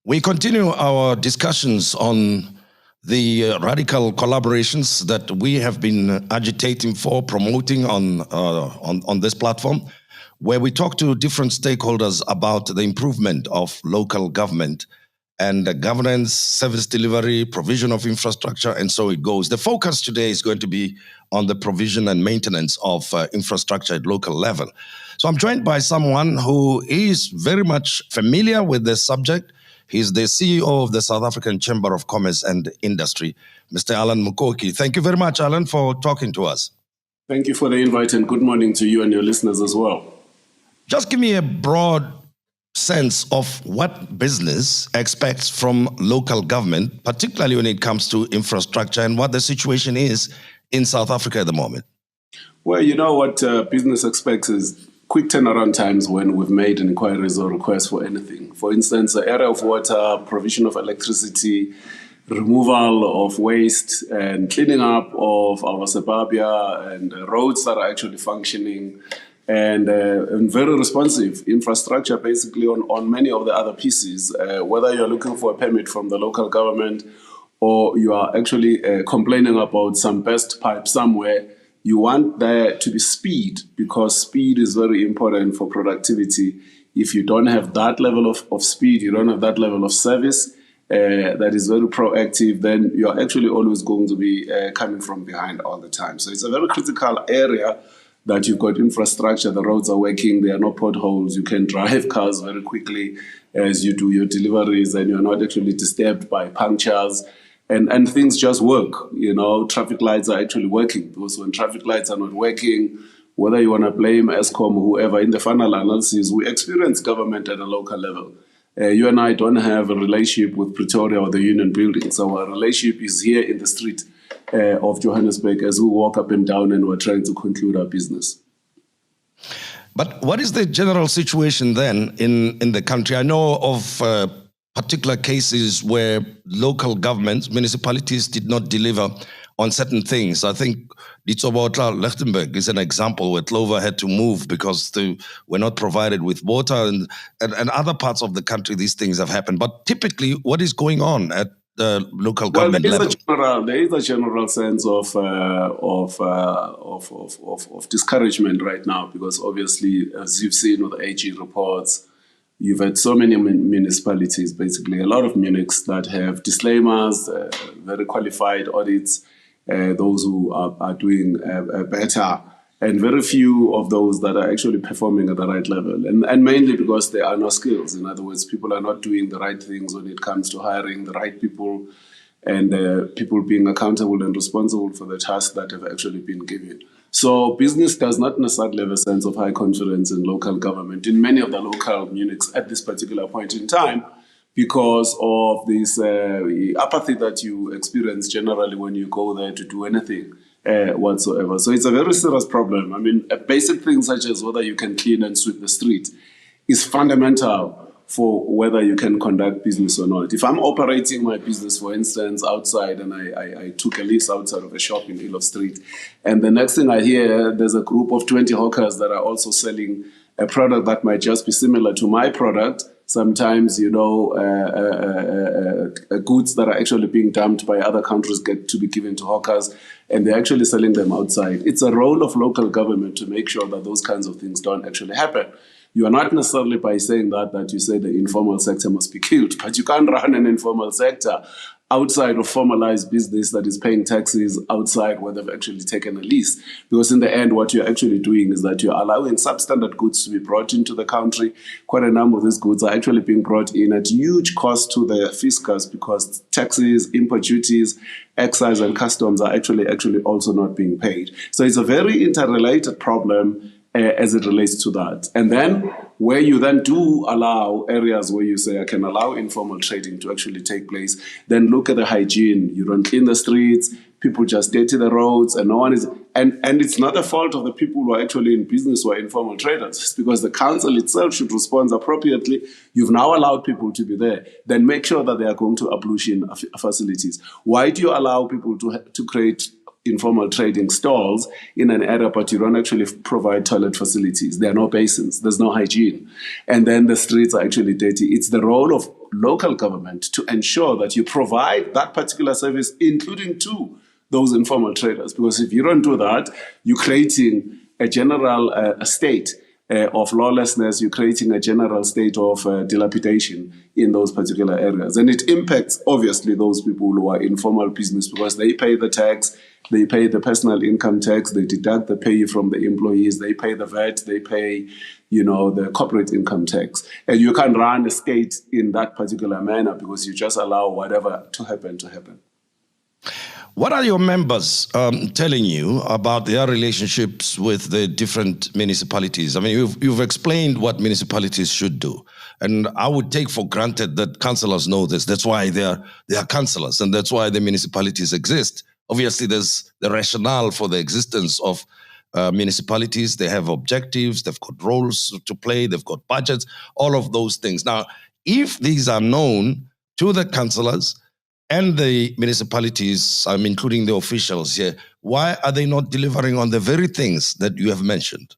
We continue our discussions on the radical collaborations that we have been agitating for, promoting on this platform, where we talk to different stakeholders about the improvement of local government and the governance, service delivery, provision of infrastructure, and so it goes. The focus today is going to be on the provision and maintenance of infrastructure at local level. So I'm joined by someone who is very much familiar with this subject. He's the CEO of the South African Chamber of Commerce and Industry, Mr. Alan Mukoki. Thank you very much, Alan, for talking to us. Thank you for the invite, and good morning to you and your listeners as well. Just give me a broad sense of what business expects from local government, particularly when it comes to infrastructure, and what the situation is in South Africa at the moment. Well, you know what business expects is quick turnaround times when we've made inquiries or requests for anything. For instance, the area of water, provision of electricity, removal of waste, and cleaning up of our suburbia and roads that are actually functioning, and very responsive infrastructure basically on many of the other pieces, whether you're looking for a permit from the local government or you are actually complaining about some burst pipe somewhere. You want there to be speed, because speed is very important for productivity. If you don't have that level of speed, you don't have that level of service that is very proactive, then you're actually always going to be coming from behind all the time. So it's a very critical area that you've got infrastructure, the roads are working, there are no potholes, you can drive cars very quickly as you do your deliveries, and you're not actually disturbed by punctures. And things just work, you know, traffic lights are actually working, because when traffic lights are not working, whether you want to blame ESCOM or whoever, in the final analysis, we experience government at a local level. You and I don't have a relationship with Pretoria or the Union Building, so our relationship is here in the street of Johannesburg as we walk up and down and we're trying to conclude our business. But what is the general situation then in the country? I know of particular cases where local governments, municipalities did not deliver on certain things. I think Lichtenburg is an example where Clover had to move because they were not provided with water, and other parts of the country these things have happened. But typically, what is going on at the local government level? There is a general sense of discouragement right now, because obviously, as you've seen with the AG reports, you've had so many municipalities, basically a lot of Munichs that have disclaimers, very qualified audits, those who are doing better, and very few of those that are actually performing at the right level. And mainly because there are no skills. In other words, people are not doing the right things when it comes to hiring the right people, and people being accountable and responsible for the tasks that have actually been given. So business does not necessarily have a sense of high confidence in local government in many of the local Munichs at this particular point in time, because of this apathy that you experience generally when you go there to do anything whatsoever. So it's a very serious problem. I mean, a basic thing such as whether you can clean and sweep the street is fundamental for whether you can conduct business or not. If I'm operating my business, for instance, outside, and I took a lease outside of a shop in Elof Street, and the next thing I hear, there's a group of 20 hawkers that are also selling a product that might just be similar to my product. Sometimes, you know, goods that are actually being dumped by other countries get to be given to hawkers, and they're actually selling them outside. It's a role of local government to make sure that those kinds of things don't actually happen. You are not necessarily by saying that you say the informal sector must be killed, but you can't run an informal sector outside of formalized business that is paying taxes outside where they've actually taken a lease. Because in the end, what you're actually doing is that you're allowing substandard goods to be brought into the country. Quite a number of these goods are actually being brought in at huge cost to the fiscus, because taxes, import duties, excise and customs are actually also not being paid. So it's a very interrelated problem as it relates to that. And then where you then do allow areas where you say I can allow informal trading to actually take place, then look at the hygiene. You don't clean the streets, people just dirty the roads, and no one is, and it's not the fault of the people who are actually in business who are informal traders. It's because the council itself should respond appropriately. You've now allowed people to be there. Then make sure that they are going to ablution facilities. Why do you allow people to create informal trading stalls in an area, but you don't actually provide toilet facilities. There are no basins. There's no hygiene. And then the streets are actually dirty. It's the role of local government to ensure that you provide that particular service, including to those informal traders. Because if you don't do that, you're creating a general state of lawlessness, you're creating a general state of dilapidation in those particular areas. And it impacts, obviously, those people who are informal business because they pay the tax, they pay the personal income tax, they deduct the pay from the employees, they pay the VAT, they pay, the corporate income tax. And you can't run a state in that particular manner because you just allow whatever to happen to happen. What are your members telling you about their relationships with the different municipalities? I mean, you've explained what municipalities should do. And I would take for granted that councillors know this. That's why they are councillors, and that's why the municipalities exist. Obviously, there's the rationale for the existence of municipalities. They have objectives, they've got roles to play, they've got budgets, all of those things. Now, if these are known to the councillors and the municipalities, I'm including the officials here, why are they not delivering on the very things that you have mentioned?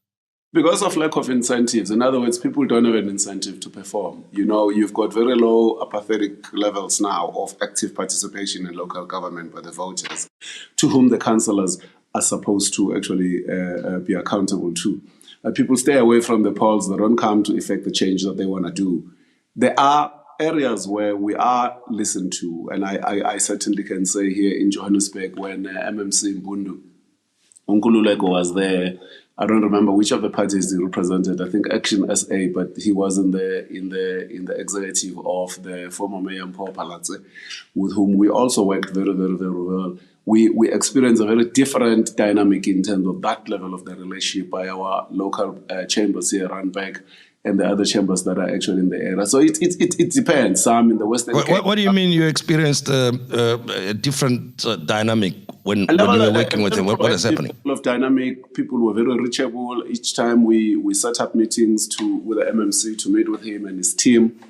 Because of lack of incentives. In other words, people don't have an incentive to perform. You've got very low apathetic levels now of active participation in local government by the voters, to whom the councillors are supposed to actually be accountable to. People stay away from the polls. They don't come to effect the change that they want to do. There are areas where we are listened to, and I certainly can say here in Johannesburg when MMC Mbundu, Nkululeko was there. I don't remember which of the parties he represented. I think Action SA, but he was in the executive of the former Mayor Mpho Palatse, with whom we also worked very, very, very well. We experienced a very different dynamic in terms of that level of the relationship by our local chambers here, Randburg, and the other chambers that are actually in the area. So it depends. Some in the Western Cape. What do you mean you experienced a different dynamic when you were working with them? What is happening? Of dynamic, people were very reachable. Each time we set up meetings with the MMC to meet with him and his team,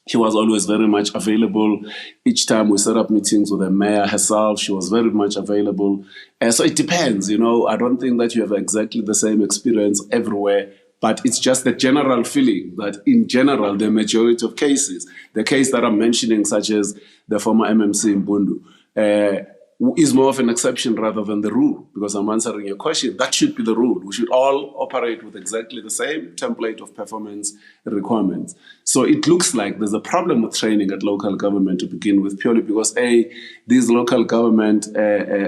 he was always very much available. Each time we set up meetings with the mayor herself, she was very much available. So it depends, I don't think that you have exactly the same experience everywhere, but it's just the general feeling that in general, the majority of cases, the case that I'm mentioning, such as the former MMC Mbundu, is more of an exception rather than the rule, because I'm answering your question. That should be the rule. We should all operate with exactly the same template of performance requirements. So it looks like there's a problem with training at local government to begin with, purely because these local government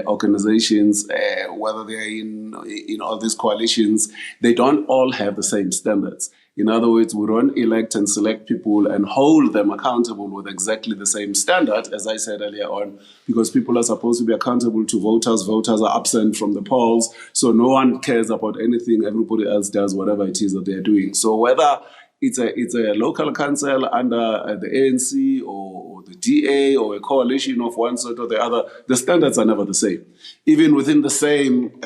organizations, whether they're in all these coalitions, they don't all have the same standards. In other words, we don't elect and select people and hold them accountable with exactly the same standard, as I said earlier on, because people are supposed to be accountable to voters. Voters are absent from the polls, so no one cares about anything. Everybody else does whatever it is that they're doing. So whether it's a local council under the ANC or the DA or a coalition of one sort or the other, the standards are never the same. Even within the same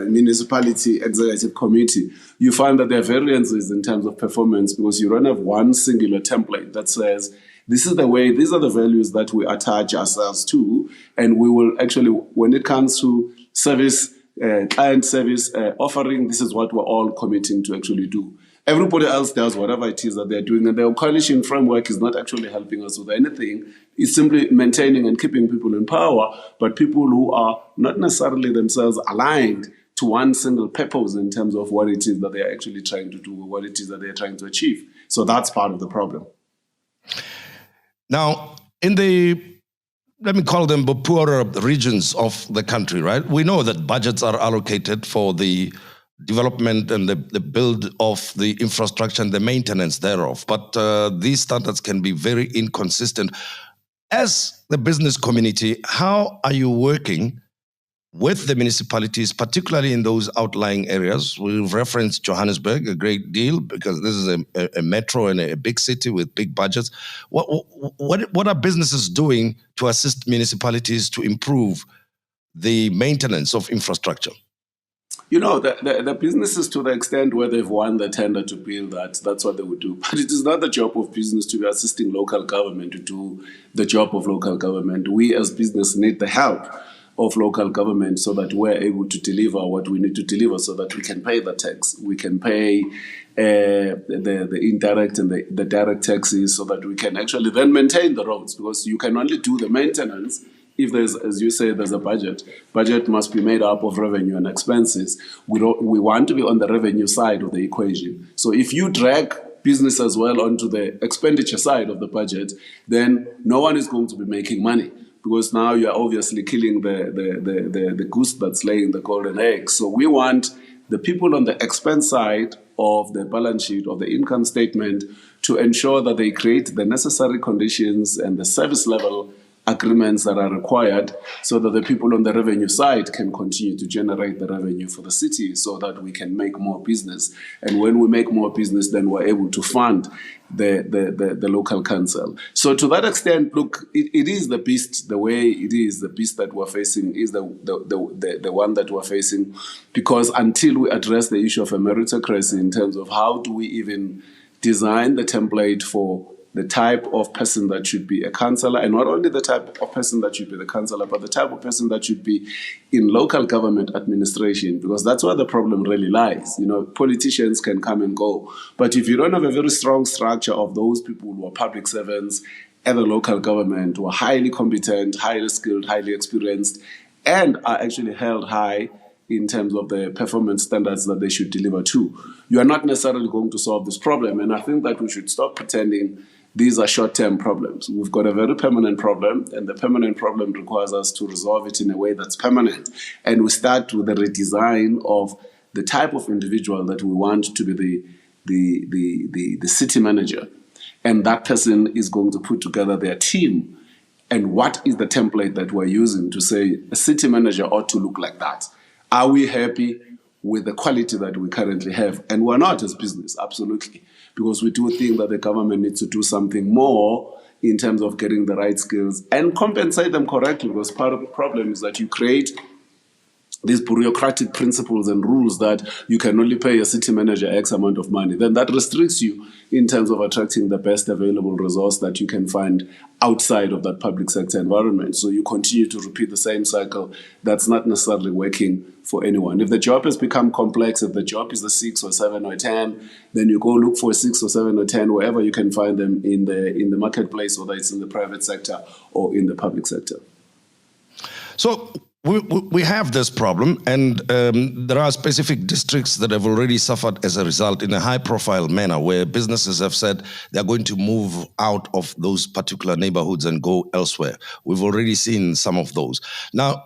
municipality executive committee, you find that there are variances in terms of performance because you don't have one singular template that says, this is the way, these are the values that we attach ourselves to, and we will actually, when it comes to service, client service offering, this is what we're all committing to actually do. Everybody else does whatever it is that they're doing, and the coalition framework is not actually helping us with anything. It's simply maintaining and keeping people in power, but people who are not necessarily themselves aligned to one single purpose in terms of what it is that they're actually trying to do or what it is that they're trying to achieve. So that's part of the problem. Now, in the, let me call them the poorer regions of the country, right? We know that budgets are allocated for the development and the build of the infrastructure and the maintenance thereof. But these standards can be very inconsistent. As the business community, how are you working with the municipalities, particularly in those outlying areas? We've referenced Johannesburg a great deal because this is a metro and a big city with big budgets. What are businesses doing to assist municipalities to improve the maintenance of infrastructure? The businesses, to the extent where they've won the tender to build that's what they would do. But it is not the job of business to be assisting local government to do the job of local government. We as business need the help of local government so that we're able to deliver what we need to deliver so that we can pay the tax. We can pay the indirect and the direct taxes so that we can actually then maintain the roads, because you can only do the maintenance if there's, as you say, there's a budget. Budget must be made up of revenue and expenses. We want to be on the revenue side of the equation. So if you drag business as well onto the expenditure side of the budget, then no one is going to be making money, because now you are obviously killing the goose that's laying the golden egg. So we want the people on the expense side of the balance sheet, of the income statement, to ensure that they create the necessary conditions and the service level agreements that are required so that the people on the revenue side can continue to generate the revenue for the city so that we can make more business. And when we make more business, then we're able to fund the local council. So to that extent, look, it is the beast, the way it is, the beast that we're facing is the one that we're facing, because until we address the issue of a meritocracy in terms of how do we even design the template for the type of person that should be a councillor, and not only the type of person that should be the councillor, but the type of person that should be in local government administration, because that's where the problem really lies. You know, politicians can come and go, but if you don't have a very strong structure of those people who are public servants at the local government, who are highly competent, highly skilled, highly experienced, and are actually held high in terms of the performance standards that they should deliver to, you are not necessarily going to solve this problem. And I think that we should stop pretending these are short-term problems. We've got a very permanent problem, and the permanent problem requires us to resolve it in a way that's permanent. And we start with the redesign of the type of individual that we want to be the city manager. And that person is going to put together their team. And what is the template that we're using to say a city manager ought to look like that? Are we happy with the quality that we currently have? And we're not as business, absolutely, because we do think that the government needs to do something more in terms of getting the right skills and compensate them correctly, because part of the problem is that you create these bureaucratic principles and rules that you can only pay a city manager X amount of money. Then that restricts you in terms of attracting the best available resource that you can find outside of that public sector environment. So you continue to repeat the same cycle that's not necessarily working for anyone. If the job has become complex, if the job is a 6 or 7 or 10, then you go look for a 6 or 7 or 10 wherever you can find them in the marketplace, whether it's in the private sector or in the public sector. So we have this problem, and there are specific districts that have already suffered as a result in a high-profile manner, where businesses have said they're going to move out of those particular neighborhoods and go elsewhere. We've already seen some of those. Now,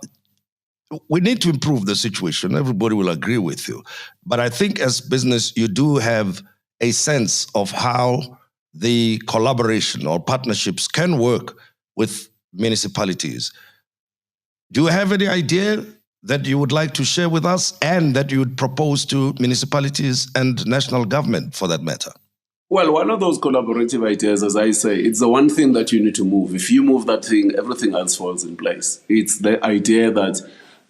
we need to improve the situation. Everybody will agree with you. But I think as business, you do have a sense of how the collaboration or partnerships can work with municipalities. Do you have any idea that you would like to share with us and that you would propose to municipalities and national government for that matter? Well, one of those collaborative ideas, as I say, it's the one thing that you need to move. If you move that thing, everything else falls in place. It's the idea that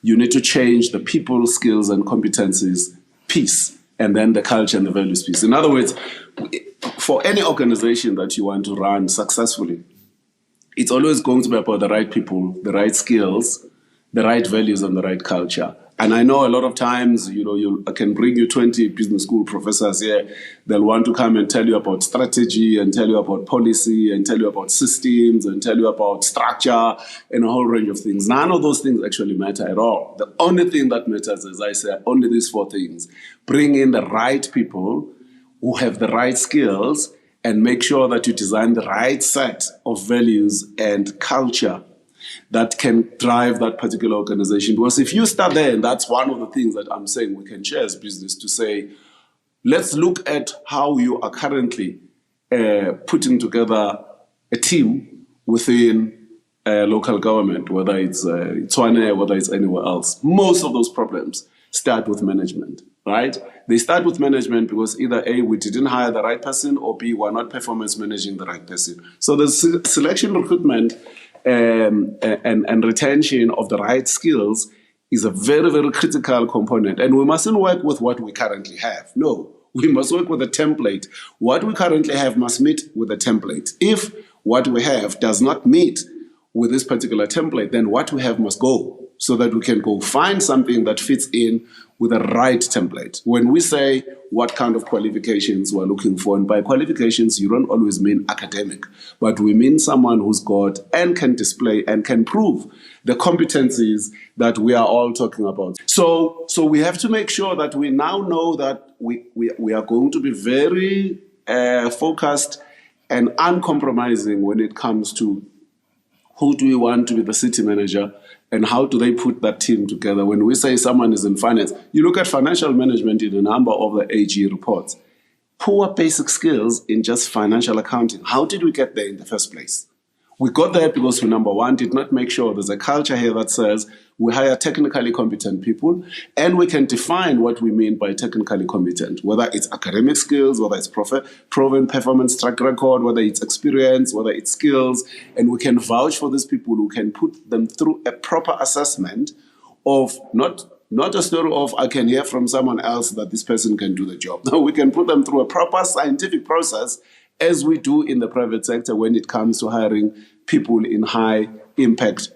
you need to change the people, skills, and competencies piece, and then the culture and the values piece. In other words, for any organization that you want to run successfully, it's always going to be about the right people, the right skills, the right values, and the right culture. And I know a lot of times, I can bring you 20 business school professors here. They'll want to come and tell you about strategy and tell you about policy and tell you about systems and tell you about structure and a whole range of things. None of those things actually matter at all. The only thing that matters, as I say, only these 4 things. Bring in the right people who have the right skills and make sure that you design the right set of values and culture that can drive that particular organization. Because if you start there, and that's one of the things that I'm saying we can share as business, to say, let's look at how you are currently putting together a team within local government, whether it's Tshwane, whether it's anywhere else. Most of those problems start with management, right? They start with management because either A, we didn't hire the right person, or B, we're not performance managing the right person. So the selection, recruitment, and retention of the right skills is a very, very critical component. And we mustn't work with what we currently have. No, we must work with a template. What we currently have must meet with a template. If what we have does not meet with this particular template, then what we have must go. so that we can go find something that fits in with the right template. When we say what kind of qualifications we're looking for, and by qualifications, you don't always mean academic, but we mean someone who's got and can display and can prove the competencies that we are all talking about. So we have to make sure that we now know that we are going to be very focused and uncompromising when it comes to who do we want to be the city manager and how do they put that team together. When we say someone is in finance, you look at financial management in a number of the AG reports. Poor basic skills in just financial accounting. How did we get there in the first place? We got there because we, number one, did not make sure there's a culture here that says we hire technically competent people and we can define what we mean by technically competent, whether it's academic skills, whether it's proven performance track record, whether it's experience, whether it's skills, and we can vouch for these people who can put them through a proper assessment of not a story of I can hear from someone else that this person can do the job. No, we can put them through a proper scientific process as we do in the private sector when it comes to hiring people in high impact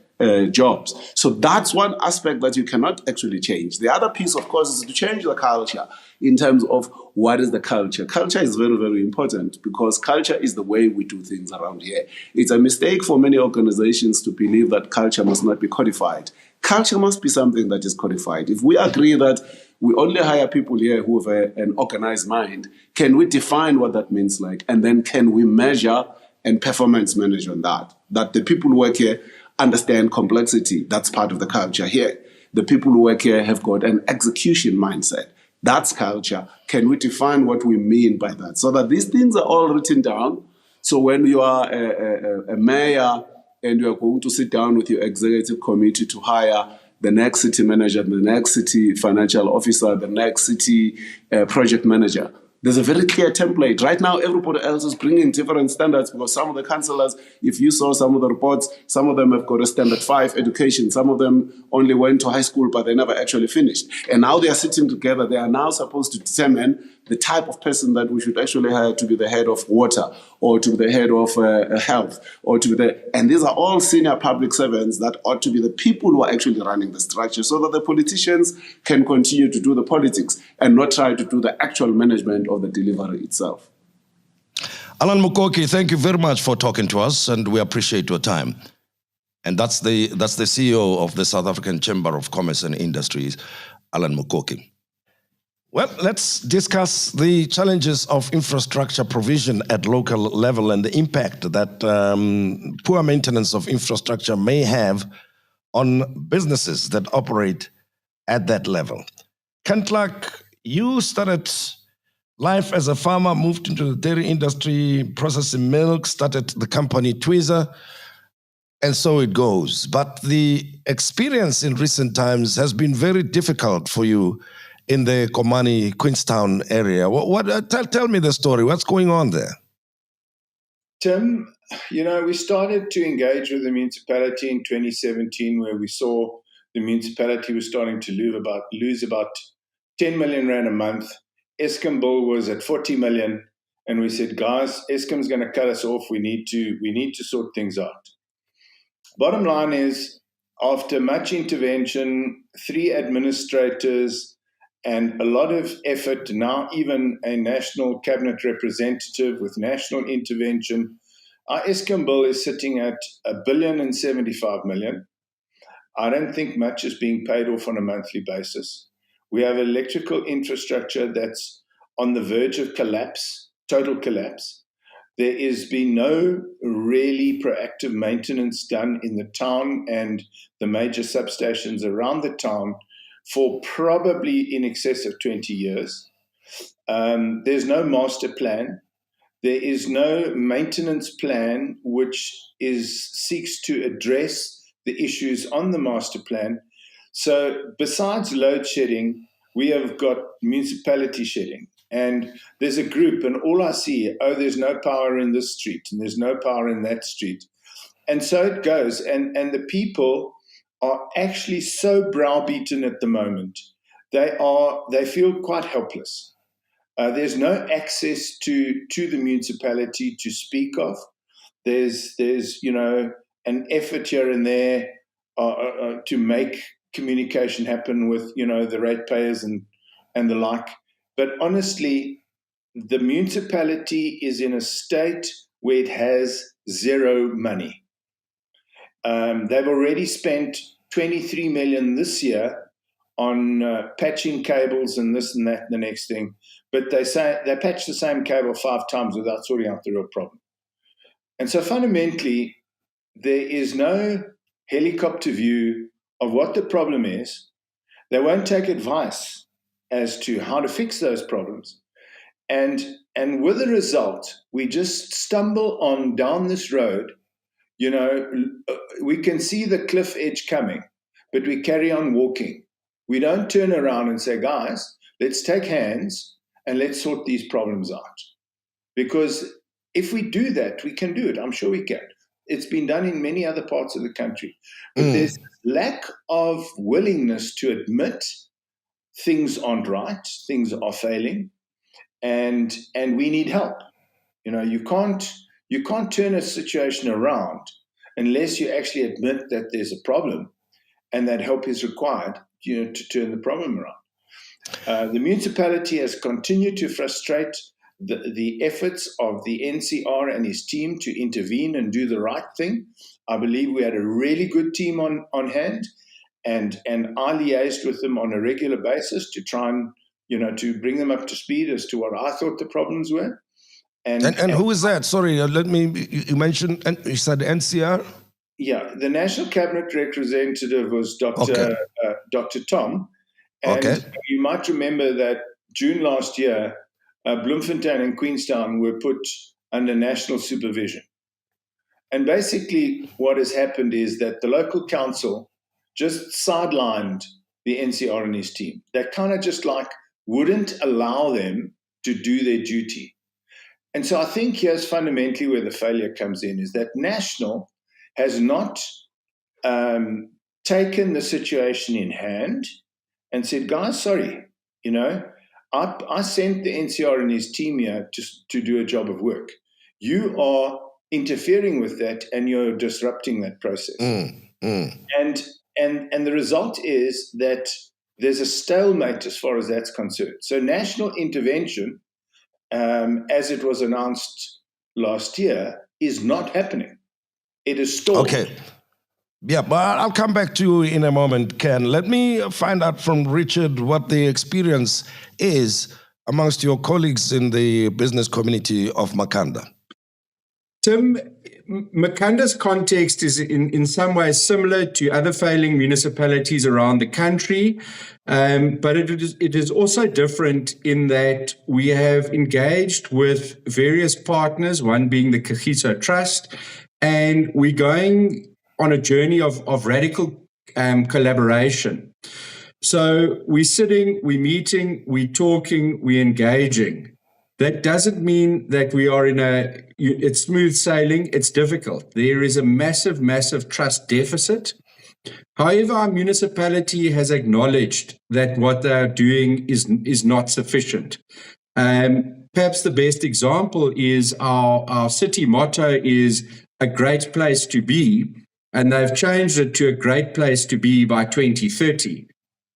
jobs. So that's one aspect that you cannot actually change. The other piece, of course, is to change the culture in terms of what is the culture. Culture is very, very important because culture is the way we do things around here. It's a mistake for many organizations to believe that culture must not be codified. Culture must be something that is codified. If we agree that we only hire people here who have an organized mind, can we define what that means like? And then can we measure and performance manage on that? That the people who work here understand complexity. That's part of the culture here. The people who work here have got an execution mindset. That's culture. Can we define what we mean by that? So that these things are all written down. So when you are a mayor and you are going to sit down with your executive committee to hire the next city manager, the next city financial officer, the next city project manager, there's a very clear template. Right now, everybody else is bringing different standards because some of the councillors, if you saw some of the reports, some of them have got a standard 5 education. Some of them only went to high school, but they never actually finished. And now they are sitting together. They are now supposed to determine the type of person that we should actually hire to be the head of water or to be the head of health or to be and these are all senior public servants that ought to be the people who are actually running the structure so that the politicians can continue to do the politics and not try to do the actual management of the delivery itself. Alan Mukoki, thank you very much for talking to us and we appreciate your time. And that's the CEO of the South African Chamber of Commerce and Industries, Alan Mukoki. Well, let's discuss the challenges of infrastructure provision at local level and the impact that poor maintenance of infrastructure may have on businesses that operate at that level. Ken Clark, you started life as a farmer, moved into the dairy industry, processing milk, started the company Twiza, and so it goes. But the experience in recent times has been very difficult for you in the Komani, Queenstown area. Tell me the story. What's going on there? Tim, we started to engage with the municipality in 2017 where we saw the municipality was starting to lose about 10 million rand a month. Eskom bill was at 40 million. And we said, guys, Eskom's going to cut us off. We need to sort things out. Bottom line is, after much intervention, 3 administrators, and a lot of effort, now even a national cabinet representative with national intervention, our Eskom bill is sitting at 1.075 billion. I don't think much is being paid off on a monthly basis. We have electrical infrastructure that's on the verge of collapse, total collapse. There has been no really proactive maintenance done in the town and the major substations around the town for probably in excess of 20 years. There's no master plan. There is no maintenance plan which seeks to address the issues on the master plan. So besides load shedding, we have got municipality shedding. And there's a group, and all I see, there's no power in this street, and there's no power in that street. And so it goes. And the people are actually so browbeaten at the moment. They feel quite helpless. There's no access to the municipality to speak of. There's an effort here and there to make communication happen with, the ratepayers and the like. But honestly, the municipality is in a state where it has zero money. They've already spent 23 million this year on patching cables and this and that and the next thing. But they say they patch the same cable 5 times without sorting out the real problem. And so fundamentally, there is no helicopter view of what the problem is. They won't take advice as to how to fix those problems. And with the result, we just stumble on down this road. We can see the cliff edge coming, but we carry on walking. We don't turn around and say, guys, let's take hands and let's sort these problems out. Because if we do that, we can do it. I'm sure we can. It's been done in many other parts of the country. But there's lack of willingness to admit things aren't right, things are failing, and we need help. You can't turn a situation around unless you actually admit that there's a problem and that help is required, to turn the problem around. The municipality has continued to frustrate the efforts of the NCR and his team to intervene and do the right thing. I believe we had a really good team on hand, and I liaised with them on a regular basis to try and, to bring them up to speed as to what I thought the problems were. And who is that? Sorry, you mentioned, you said NCR? Yeah, the National Cabinet representative was Dr. Tom. And you might remember that June last year, Bloemfontein and Queenstown were put under national supervision. And basically what has happened is that the local council just sidelined the NCR and his team. They kind of just wouldn't allow them to do their duty. And so I think here's fundamentally where the failure comes in, is that National has not taken the situation in hand and said, guys, sorry, I sent the NCR and his team here to do a job of work. You are interfering with that and you're disrupting that process. And the result is that there's a stalemate as far as that's concerned. So national intervention, as it was announced last year, is not happening. It is stalled. Okay. Yeah, but I'll come back to you in a moment, Ken. Let me find out from Richard what the experience is amongst your colleagues in the business community of Makhanda. Tim, Makhanda's context is in some ways similar to other failing municipalities around the country, but it is also different in that we have engaged with various partners, one being the Kagiso Trust, and we're going on a journey of radical collaboration. So we're sitting, we're meeting, we're talking, we're engaging. That doesn't mean that we are it's smooth sailing. It's difficult. There is a massive, massive trust deficit. However, our municipality has acknowledged that what they are doing is not sufficient. Perhaps the best example is our city motto is a great place to be, and they've changed it to a great place to be by 2030.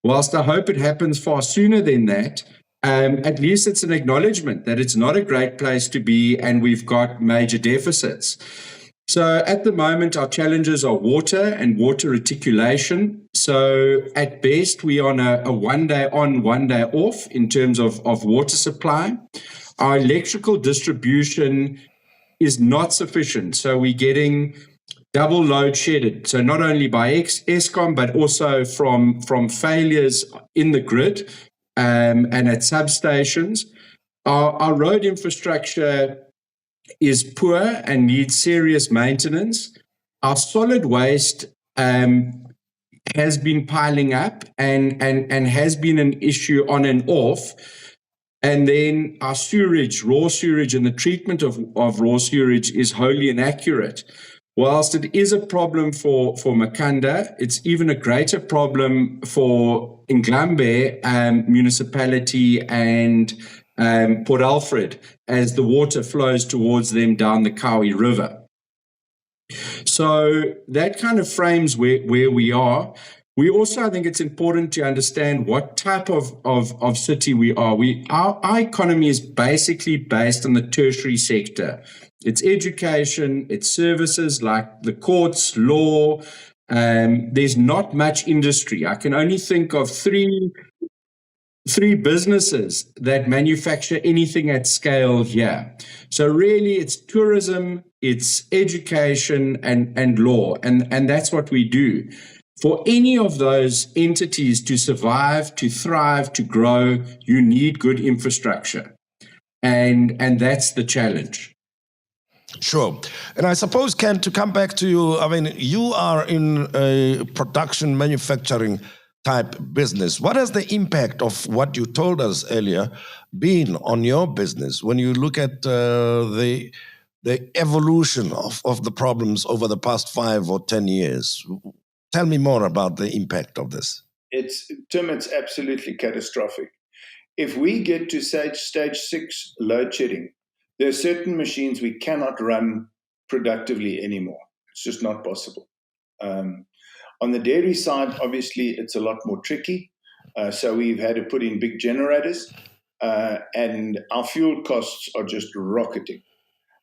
Whilst I hope it happens far sooner than that, at least it's an acknowledgement that it's not a great place to be and we've got major deficits. So at the moment, our challenges are water and water reticulation. So at best, we are on a 1 day on, 1 day off in terms of water supply. Our electrical distribution is not sufficient. So we're getting double load shedded. So not only by Eskom, but also from failures in the grid and at substations. Our road infrastructure is poor and needs serious maintenance. Our solid waste has been piling up and has been an issue on and off. And then our sewage, raw sewage, and the treatment of raw sewage is wholly inaccurate. Whilst it is a problem for Makhanda, it's even a greater problem for Inglambe municipality and Port Alfred as the water flows towards them down the Kawi River. So that kind of frames where we are. We also, I think it's important to understand what type of city we are. Our economy is basically based on the tertiary sector. It's education, it's services like the courts, law. There's not much industry. I can only think of three businesses that manufacture anything at scale here. So really it's tourism, it's education and law. And that's what we do. For any of those entities to survive, to thrive, to grow, you need good infrastructure. And that's the challenge. Sure. And I suppose, Ken, to come back to you, I mean, you are in a production manufacturing type business. What has the impact of what you told us earlier been on your business when you look at the evolution of the problems over the past 5 or 10 years? Tell me more about the impact of this. Tim, it's absolutely catastrophic. If we get to stage 6 load shedding, there are certain machines we cannot run productively anymore. It's just not possible. On the dairy side, obviously, it's a lot more tricky. So we've had to put in big generators, and our fuel costs are just rocketing.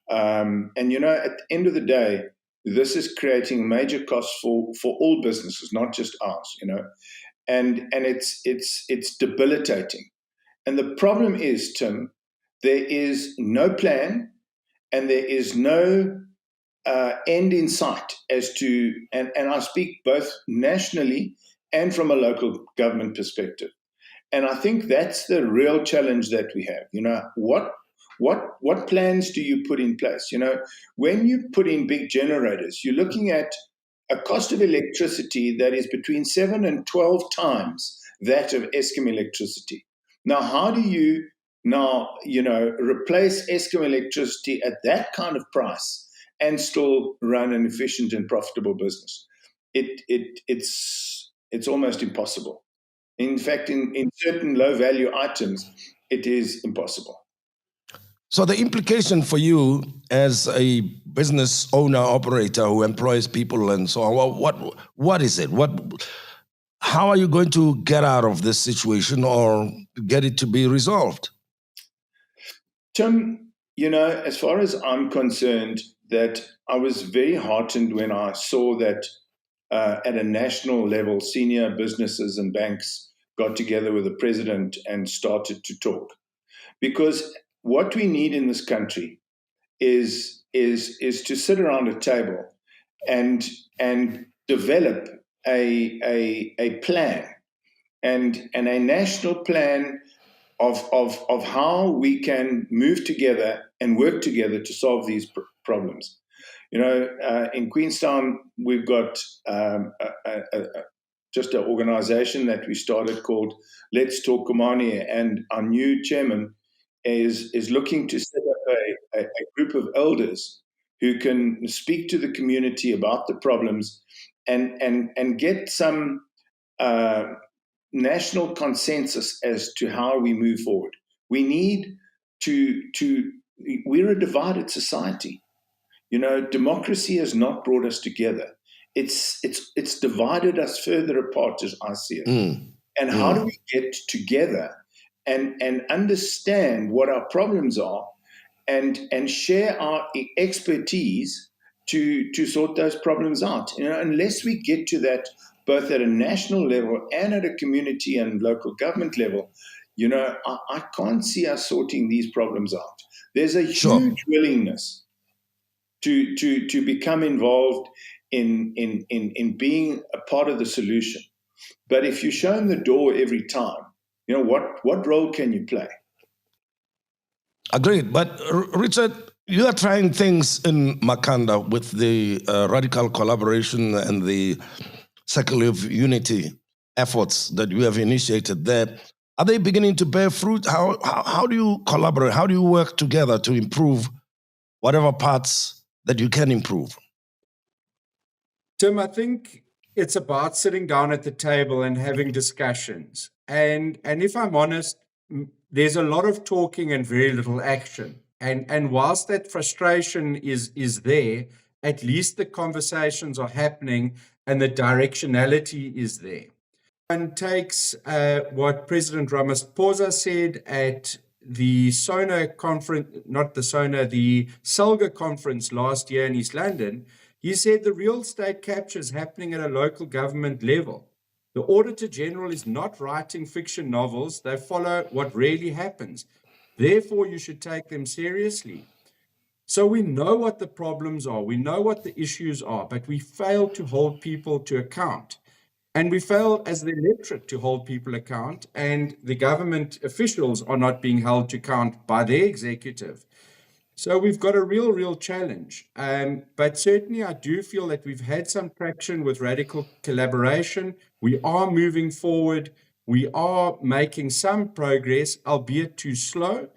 And, at the end of the day, this is creating major costs for all businesses, not just ours, and it's debilitating. And the problem is, Tim, there is no plan and there is no end in sight as to, and I speak both nationally and from a local government perspective. And I think that's the real challenge that we have. What plans do you put in place? When you put in big generators, you're looking at a cost of electricity that is between 7 and 12 times that of Eskom electricity. Now, how do you replace Eskom electricity at that kind of price and still run an efficient and profitable business? It's almost impossible. In fact, in certain low value items, it is impossible. So the implication for you as a business owner operator who employs people and so on, what is it? How are you going to get out of this situation or get it to be resolved? Tim, as far as I'm concerned, that I was very heartened when I saw that at a national level, senior businesses and banks got together with the president and started to talk. Because what we need in this country is to sit around a table and develop a plan and a national plan of how we can move together and work together to solve these problems. In Queenstown, we've got just an organization that we started called Let's Talk Komani, and our new chairman is looking to set up a group of elders who can speak to the community about the problems and get some national consensus as to how we move forward. We need we're a divided society. Democracy has not brought us together. It's divided us further apart, as I see it. And how do we get together and understand what our problems are and share our expertise to sort those problems out? Unless we get to that both at a national level and at a community and local government level, I can't see us sorting these problems out. There's a huge willingness to become involved in being a part of the solution. But if you're shown the door every time, what role can you play? Agreed. But Richard, you are trying things in Makhanda with the radical collaboration and the Circle of Unity efforts that you have initiated there. Are they beginning to bear fruit? How do you collaborate? How do you work together to improve whatever parts that you can improve? Tim, I think it's about sitting down at the table and having discussions. And if I'm honest, there's a lot of talking and very little action. And whilst that frustration is there, at least the conversations are happening and the directionality is there. One takes what President Ramaphosa said at the SONA conference, not the SONA, the SALGA conference last year in East London. He said the real estate capture is happening at a local government level. The Auditor General is not writing fiction novels. They follow what really happens. Therefore, you should take them seriously. So we know what the problems are. We know what the issues are, but we fail to hold people to account. And we fail as the electorate to hold people account, and the government officials are not being held to account by their executive. So we've got a real challenge. But certainly I do feel that we've had some traction with radical collaboration. We are moving forward. We are making some progress, albeit too slow.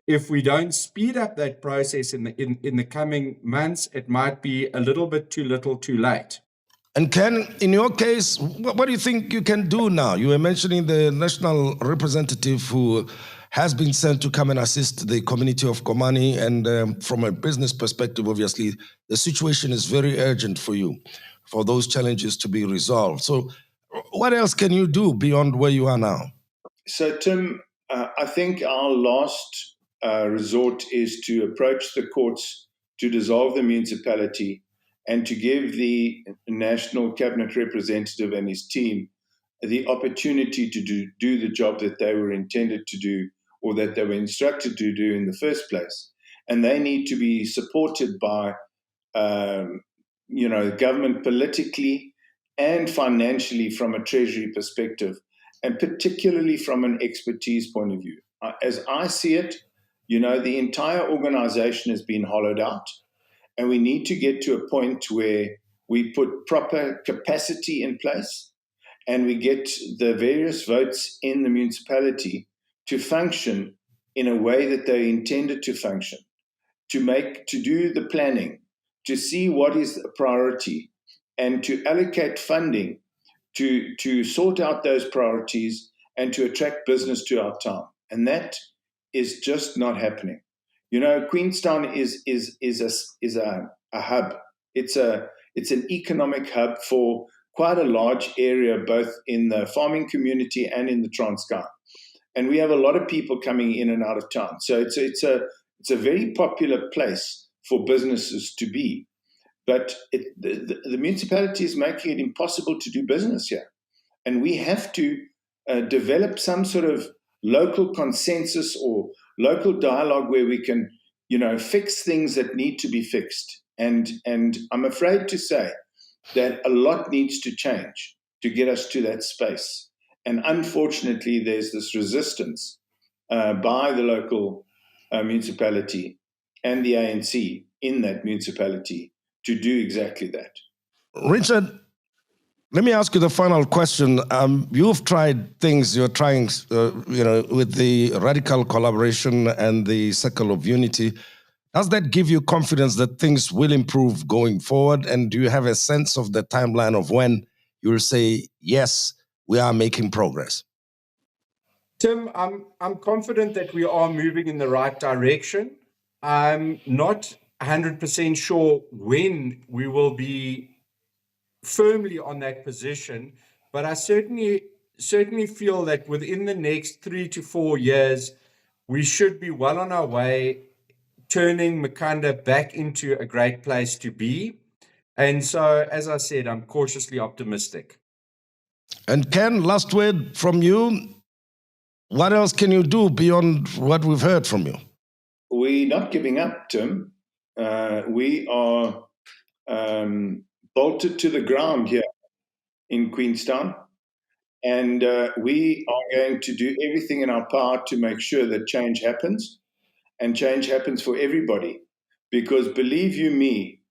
If we don't speed up that process in the coming months, it might be a little bit too little, too late. And Ken, in your case, what do you think you can do now? You were mentioning the national representative who has been sent to come and assist the community of Komani. And from a business perspective, obviously, the situation is very urgent for you, for those challenges to be resolved. So what else can you do beyond where you are now? So, Tim, I think our last resort is to approach the courts to dissolve the municipality and to give the national cabinet representative and his team the opportunity to do the job that they were intended to do, or that they were instructed to do in the first place. And they need to be supported by, government politically and financially from a treasury perspective, and particularly from an expertise point of view. As I see it, the entire organization has been hollowed out. And we need to get to a point where we put proper capacity in place and we get the various votes in the municipality to function in a way that they intended to function, to do the planning, to see what is a priority, and to allocate funding to sort out those priorities and to attract business to our town. And that is just not happening. Queenstown is a hub. It's an economic hub for quite a large area, both in the farming community and in the Transkei. And we have a lot of people coming in and out of town. So it's a very popular place for businesses to be. But the municipality is making it impossible to do business here. And we have to develop some sort of local consensus or local dialogue where we can, fix things that need to be fixed. And I'm afraid to say that a lot needs to change to get us to that space. And unfortunately, there's this resistance by the local municipality and the ANC in that municipality to do exactly that. Richard, let me ask you the final question. You've tried things, you're trying, with the radical collaboration and the circle of unity. Does that give you confidence that things will improve going forward? And do you have a sense of the timeline of when you'll say, yes, we are making progress? Tim, I'm confident that we are moving in the right direction. I'm not 100% sure when we will be firmly on that position, but I certainly feel that within the next 3 to 4 years, we should be well on our way turning Makanda back into a great place to be. And so, as I said, I'm cautiously optimistic. And Ken, last word from you. What else can you do beyond what we've heard from you? We're not giving up, Tim. We are bolted to the ground here in Queenstown. And we are going to do everything in our power to make sure that change happens, and change happens for everybody. Because believe you me,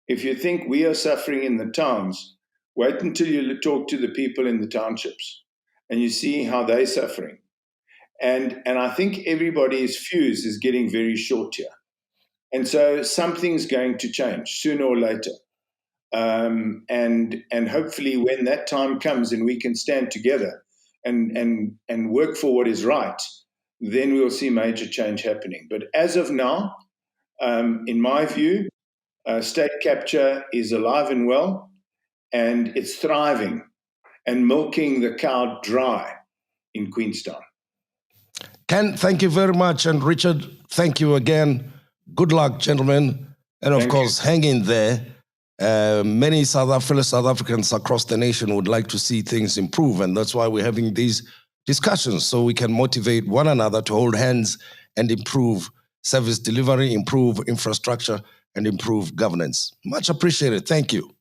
if you think we are suffering in the towns, wait until you talk to the people in the townships and you see how they're suffering. And I think everybody's fuse is getting very short here. And so something's going to change sooner or later. And hopefully when that time comes and we can stand together and work for what is right, then we'll see major change happening. But as of now, in my view, State capture is alive and well, and it's thriving and milking the cow dry in Queenstown. Ken, thank you very much. And Richard, thank you again. Good luck, gentlemen. And of course, hang in there. Many fellow South Africans across the nation would like to see things improve. And that's why we're having these discussions, so we can motivate one another to hold hands and improve service delivery, improve infrastructure, and improve governance. Much appreciated. Thank you.